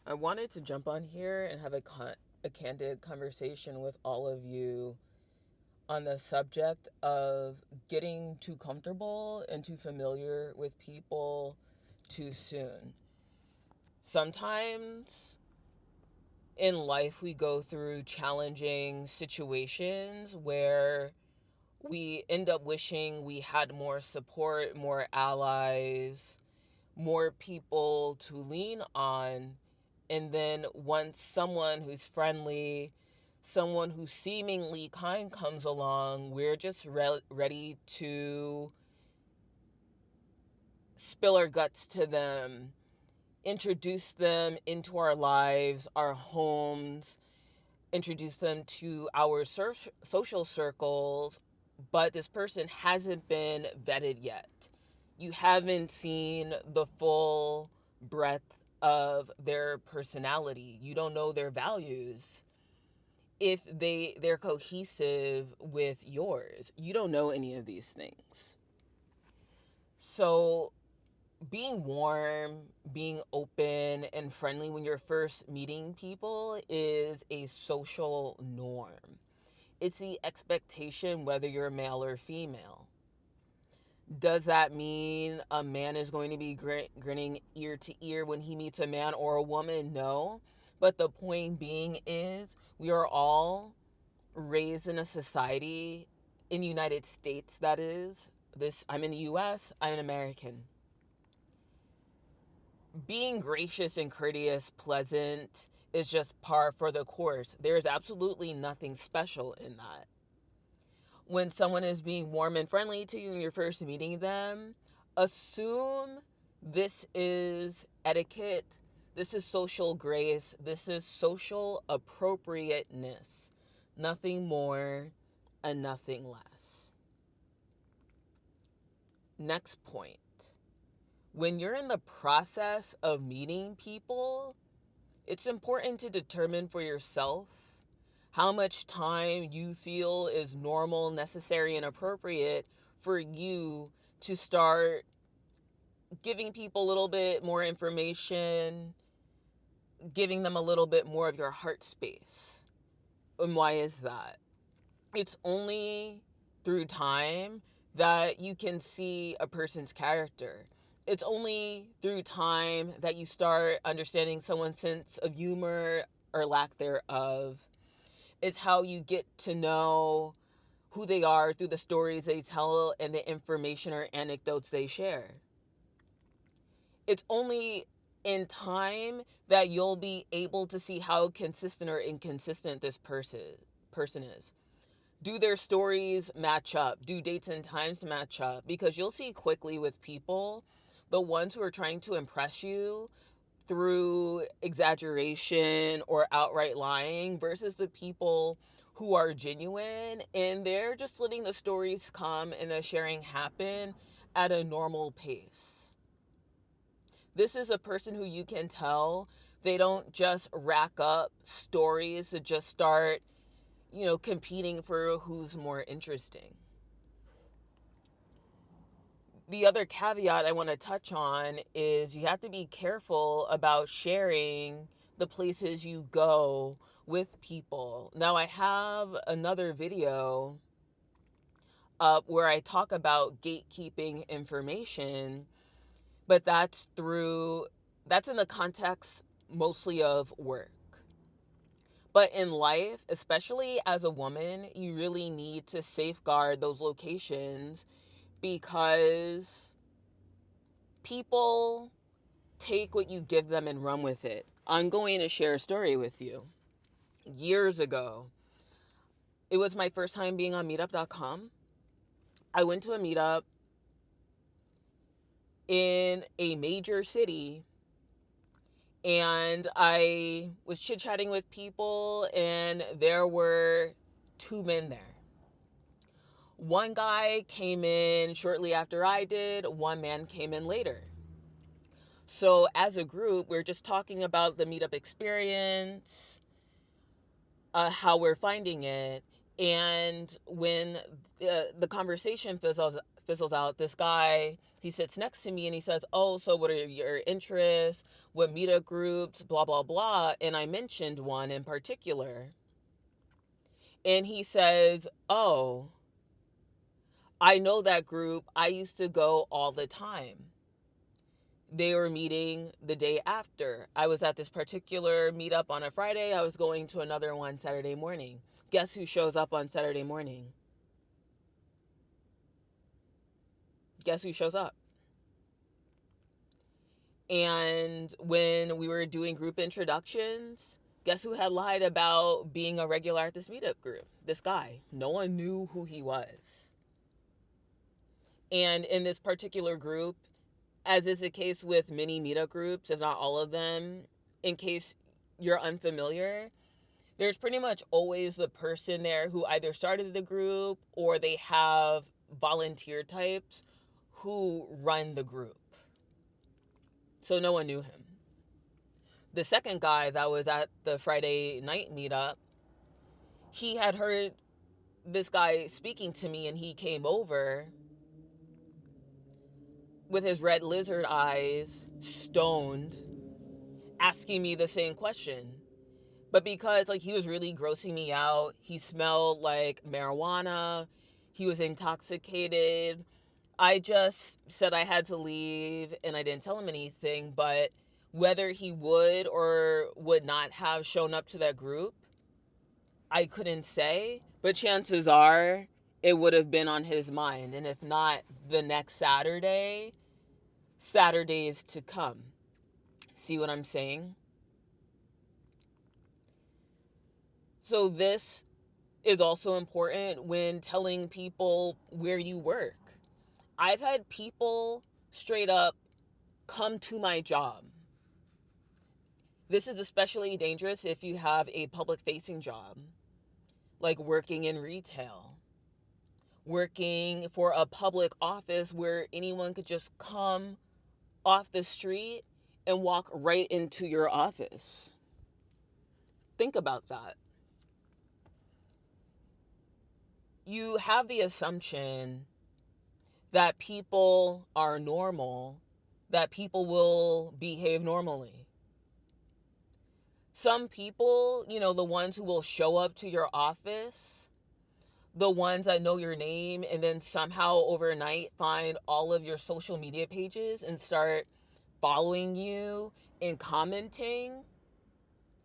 I wanted to jump on here and have a candid conversation with all of you on the subject of getting too comfortable and too familiar with people too soon. Sometimes in life, we go through challenging situations where we end up wishing we had more support, more allies, more people to lean on. And then once someone who's friendly, someone who's seemingly kind comes along, we're just ready to spill our guts to them, introduce them into our lives, our homes, introduce them to our social circles, but this person hasn't been vetted yet. You haven't seen the full breadth of their personality. You don't know their values. If they're cohesive with yours. You don't know any of these things. So being warm, being open and friendly when you're first meeting people is a social norm. It's the expectation whether you're male or female. Does that mean a man is going to be grinning ear to ear when he meets a man or a woman? No. But the point being is we are all raised in a society in the United States, that is. I'm in the US, I'm an American. Being gracious and courteous, pleasant is just par for the course. There's absolutely nothing special in that. When someone is being warm and friendly to you and you're first meeting them, assume this is etiquette, this is social grace, this is social appropriateness. Nothing more and nothing less. Next point. When you're in the process of meeting people, it's important to determine for yourself how much time you feel is normal, necessary, and appropriate for you to start giving people a little bit more information, giving them a little bit more of your heart space. And why is that? It's only through time that you can see a person's character. It's only through time that you start understanding someone's sense of humor or lack thereof. It's how you get to know who they are through the stories they tell and the information or anecdotes they share. It's only in time that you'll be able to see how consistent or inconsistent this person is. Do their stories match up? Do dates and times match up? Because you'll see quickly with people, the ones who are trying to impress you through exaggeration or outright lying versus the people who are genuine and they're just letting the stories come and the sharing happen at a normal pace. This is a person who you can tell they don't just rack up stories to just start, competing for who's more interesting. The other caveat I want to touch on is you have to be careful about sharing the places you go with people. Now, I have another video up where I talk about gatekeeping information, but that's in the context mostly of work. But in life, especially as a woman, you really need to safeguard those locations because people take what you give them and run with it. I'm going to share a story with you. Years ago, it was my first time being on meetup.com. I went to a meetup in a major city and I was chit chatting with people, and there were two men there. One guy came in shortly after I did, one man came in later. So, as a group, we're just talking about the meetup experience, how we're finding it. And when the conversation fizzles out, this guy He sits next to me and he says, "Oh, so what are your interests? What meetup groups? Blah, blah, blah." And I mentioned one in particular. And he says, "Oh, I know that group. I used to go all the time." They were meeting the day after. I was at this particular meetup on a Friday. I was going to another one Saturday morning. Guess who shows up on Saturday morning? Guess who shows up? And when we were doing group introductions, guess who had lied about being a regular at this meetup group? This guy. No one knew who he was. And in this particular group, as is the case with many meetup groups, if not all of them, in case you're unfamiliar, there's pretty much always the person there who either started the group or they have volunteer types who run the group. So no one knew him. The second guy that was at the Friday night meetup, he had heard this guy speaking to me and he came over with his red lizard eyes, stoned, asking me the same question. But because like he was really grossing me out, he smelled like marijuana, he was intoxicated. I just said I had to leave and I didn't tell him anything, but whether he would or would not have shown up to that group, I couldn't say, but chances are it would have been on his mind. And if not the next Saturday, Saturdays to come. See what I'm saying? So this is also important when telling people where you work. I've had people straight up come to my job. This is especially dangerous if you have a public facing job, like working in retail, working for a public office where anyone could just come off the street and walk right into your office. Think about that. You have the assumption that people are normal, that people will behave normally. Some people, the ones who will show up to your office, the ones that know your name and then somehow overnight find all of your social media pages and start following you and commenting,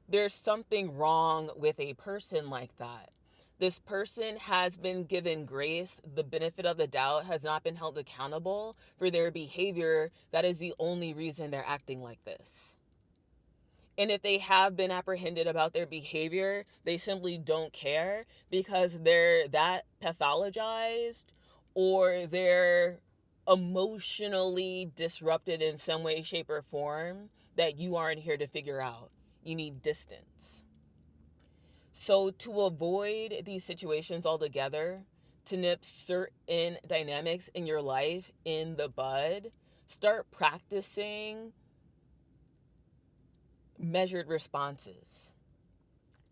there's something wrong with a person like that. This person has been given grace, the benefit of the doubt, has not been held accountable for their behavior. That is the only reason they're acting like this. And if they have been apprehended about their behavior, they simply don't care because they're that pathologized or they're emotionally disrupted in some way, shape, or form that you aren't here to figure out. You need distance. So to avoid these situations altogether, to nip certain dynamics in your life in the bud, start practicing measured responses.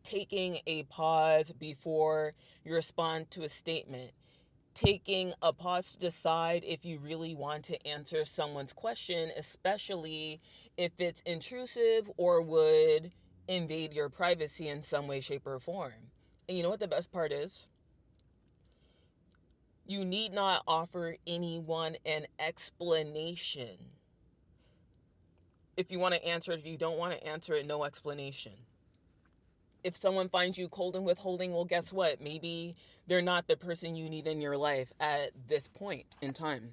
Taking a pause before you respond to a statement. Taking a pause to decide if you really want to answer someone's question, especially if it's intrusive or would invade your privacy in some way, shape, or form. And you know what the best part is? You need not offer anyone an explanation. If you want to answer it, if you don't want to answer it, no explanation. If someone finds you cold and withholding, well, guess what? Maybe they're not the person you need in your life at this point in time.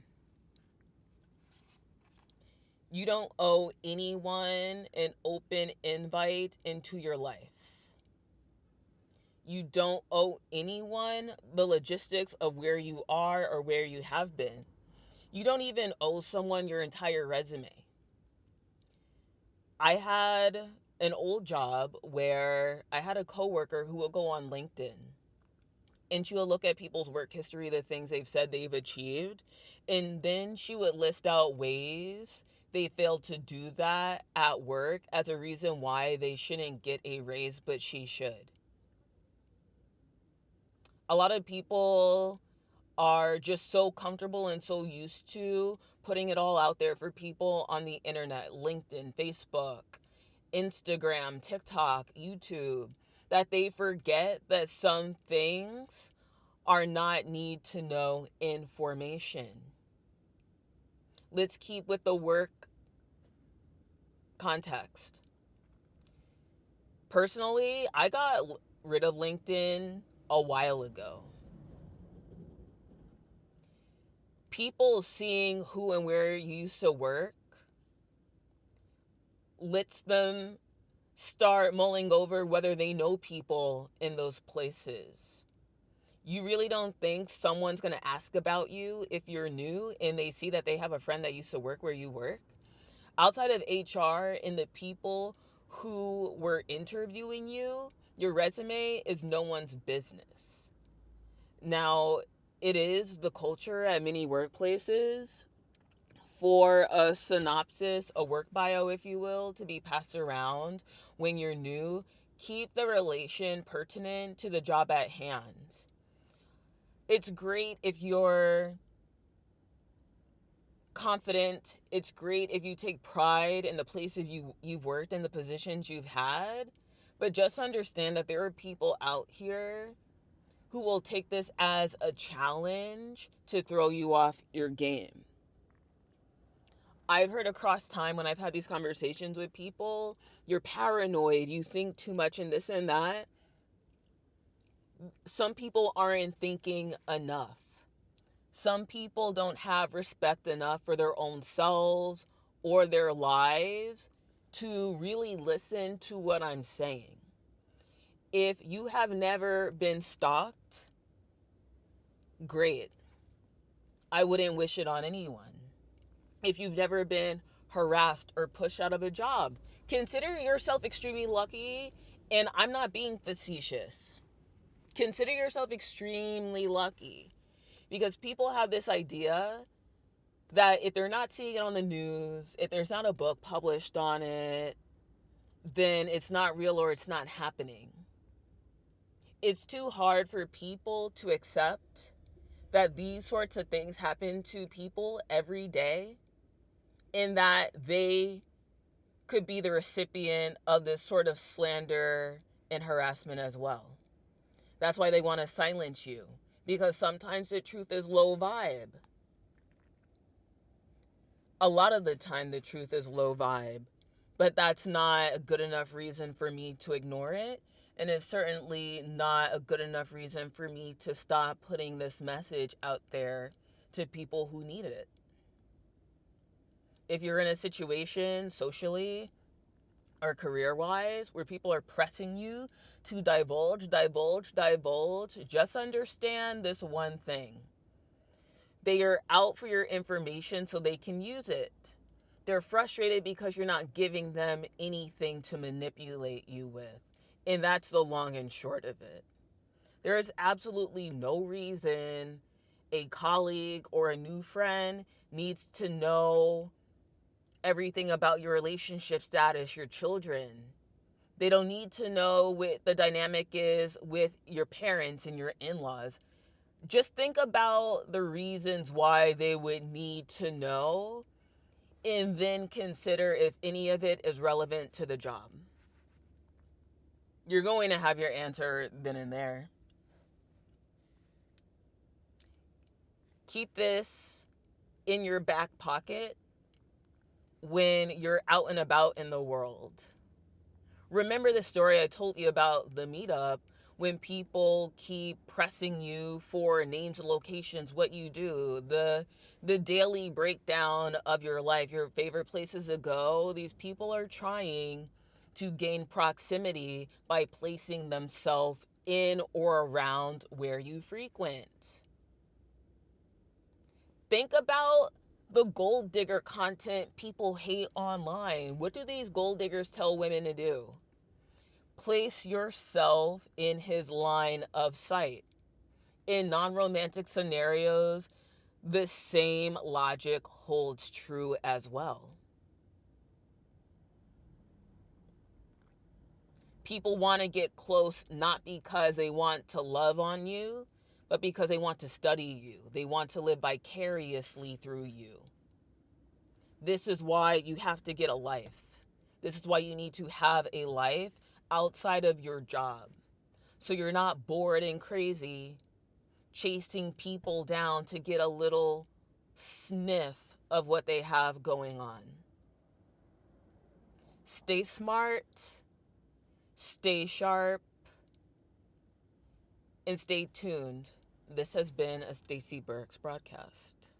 You don't owe anyone an open invite into your life. You don't owe anyone the logistics of where you are or where you have been. You don't even owe someone your entire resume. I had an old job where I had a coworker who would go on LinkedIn and she would look at people's work history, the things they've said they've achieved, and then she would list out ways they failed to do that at work as a reason why they shouldn't get a raise, but she should. A lot of people are just so comfortable and so used to putting it all out there for people on the internet, LinkedIn, Facebook, Instagram, TikTok, YouTube, that they forget that some things are not need to know information. Let's keep with the work context. Personally, I got rid of LinkedIn a while ago. People seeing who and where you used to work lets them start mulling over whether they know people in those places. You really don't think someone's going to ask about you if you're new and they see that they have a friend that used to work where you work? Outside of HR and the people who were interviewing you, your resume is no one's business. Now, it is the culture at many workplaces for a synopsis, a work bio, if you will, to be passed around when you're new. Keep the relation pertinent to the job at hand. It's great if you're confident. It's great if you take pride in the places you've worked and the positions you've had. But just understand that there are people out here who will take this as a challenge to throw you off your game. I've heard across time when I've had these conversations with people, you're paranoid, you think too much and this and that. Some people aren't thinking enough. Some people don't have respect enough for their own selves or their lives to really listen to what I'm saying. If you have never been stalked, great. I wouldn't wish it on anyone. If you've never been harassed or pushed out of a job, consider yourself extremely lucky, and I'm not being facetious. Consider yourself extremely lucky because people have this idea that if they're not seeing it on the news, if there's not a book published on it, then it's not real or it's not happening. It's too hard for people to accept that these sorts of things happen to people every day and that they could be the recipient of this sort of slander and harassment as well. That's why they want to silence you, because sometimes the truth is low vibe. A lot of the time the truth is low vibe, but that's not a good enough reason for me to ignore it, and it's certainly not a good enough reason for me to stop putting this message out there to people who need it. If you're in a situation socially or career-wise where people are pressing you to divulge, just understand this one thing. They are out for your information so they can use it. They're frustrated because you're not giving them anything to manipulate you with. And that's the long and short of it. There is absolutely no reason a colleague or a new friend needs to know everything about your relationship status, your children. They don't need to know what the dynamic is with your parents and your in-laws. Just think about the reasons why they would need to know and then consider if any of it is relevant to the job. You're going to have your answer then and there. Keep this in your back pocket when you're out and about in the world. Remember the story I told you about the meetup when people keep pressing you for names and locations, what you do, the daily breakdown of your life, your favorite places to go. These people are trying to gain proximity by placing themselves in or around where you frequent. Think about the gold digger content people hate online. What do these gold diggers tell women to do? Place yourself in his line of sight. In non-romantic scenarios, the same logic holds true as well. People want to get close not because they want to love on you, but because they want to study you. They want to live vicariously through you. This is why you have to get a life. This is why you need to have a life outside of your job. So you're not bored and crazy chasing people down to get a little sniff of what they have going on. Stay smart, stay sharp, and stay tuned. This has been a Stacey Burks broadcast.